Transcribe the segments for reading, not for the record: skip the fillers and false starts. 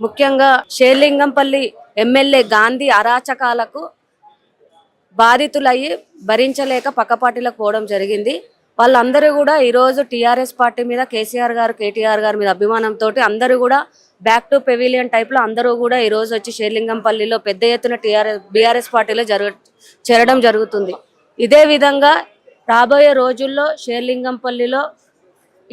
ముఖ్యంగా షేర్లింగంపల్లి ఎమ్మెల్యే గాంధీ అరాచకాలకు బాధితులయ్యి భరించలేక పక్కపార్టీలకు పోవడం జరిగింది. వాళ్ళందరూ కూడా ఈరోజు టీఆర్ఎస్ పార్టీ మీద కేసీఆర్ గారు కేటీఆర్ గారి మీద అభిమానంతో అందరూ కూడా బ్యాక్ టు పెవిలియన్ టైప్లో అందరూ కూడా ఈరోజు వచ్చి షేర్లింగంపల్లిలో పెద్ద ఎత్తున బీఆర్ఎస్ పార్టీలో చేరడం జరుగుతుంది. ఇదే విధంగా రాబోయే రోజుల్లో షేర్లింగంపల్లిలో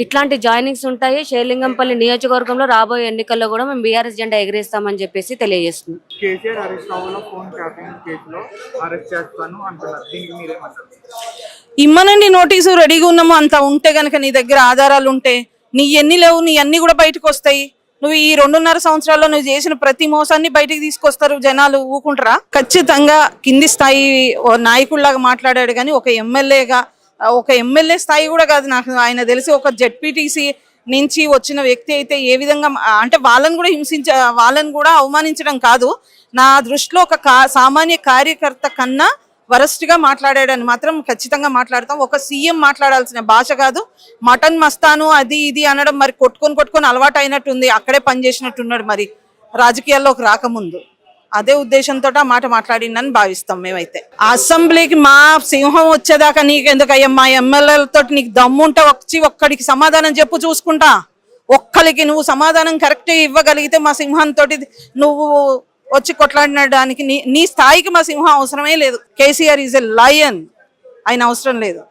ఇట్లాంటి జాయినింగ్స్ ఉంటాయి. షేర్లింగంపల్లి నియోజకవర్గంలో రాబోయే ఎన్నికల్లో కూడా మేము బీఆర్ఎస్ జెండా ఎగిరేస్తామని చెప్పేసి తెలియజేస్తున్నాం. కేసీఆర్ హరీష్ రావుల ఫోన్ ట్యాపింగ్ కేసులో అరెస్ట్ చేస్తాను అంటున్నారు. దీనికి మీరేమంటారు? ఇమ్మనండి, నోటీసు రెడీగా ఉన్నాము. అంత ఉంటే గనక నీ దగ్గర ఆధారాలు ఉంటే, నీ ఎన్ని లేవు, నీ అన్ని కూడా బయటకు వస్తాయి. నువ్వు ఈ 2.5 సంవత్సరాల్లో నువ్వు చేసిన ప్రతి మోసాన్ని బయటికి తీసుకొస్తారు, జనాలు ఊకుంటారా? ఖచ్చితంగా కింది స్థాయి నాయకుల్లాగా మాట్లాడాడు కానీ ఒక ఎమ్మెల్యే స్థాయి కూడా కాదు. నాకు ఆయన తెలిసి ఒక జెడ్పీటీసీ నుంచి వచ్చిన వ్యక్తి అయితే ఏ విధంగా అంటే వాళ్ళని కూడా వాళ్ళని కూడా అవమానించడం కాదు. నా దృష్టిలో ఒక సామాన్య కార్యకర్త కన్నా వరస్ట్ గా మాట్లాడాడని మాత్రం ఖచ్చితంగా మాట్లాడతాం. ఒక సీఎం మాట్లాడాల్సిన భాష కాదు. మటన్ మస్తాను అది ఇది అనడం మరి కొట్టుకొని అలవాటు అయినట్టుంది. అక్కడే పనిచేసినట్టున్నాడు మరి రాజకీయాల్లోకి రాకముందు. అదే ఉద్దేశంతో ఆ మాట మాట్లాడిందని భావిస్తాం మేమైతే. అసెంబ్లీకి మా సింహం వచ్చేదాకా నీకెందుకయ్యా, మా ఎమ్మెల్యేలతో నీకు దమ్ముంటే వచ్చి ఒక్కడికి సమాధానం చెప్పు, చూసుకుంటా. ఒక్కరికి నువ్వు సమాధానం కరెక్ట్ ఇవ్వగలిగితే మా సింహంతో నువ్వు వచ్చి కొట్లాడినడానికి నీ స్థాయికి మా సింహం అవసరమే లేదు. కేసీఆర్ ఈజ్ ఎ లయన్, ఆయన అవసరం లేదు.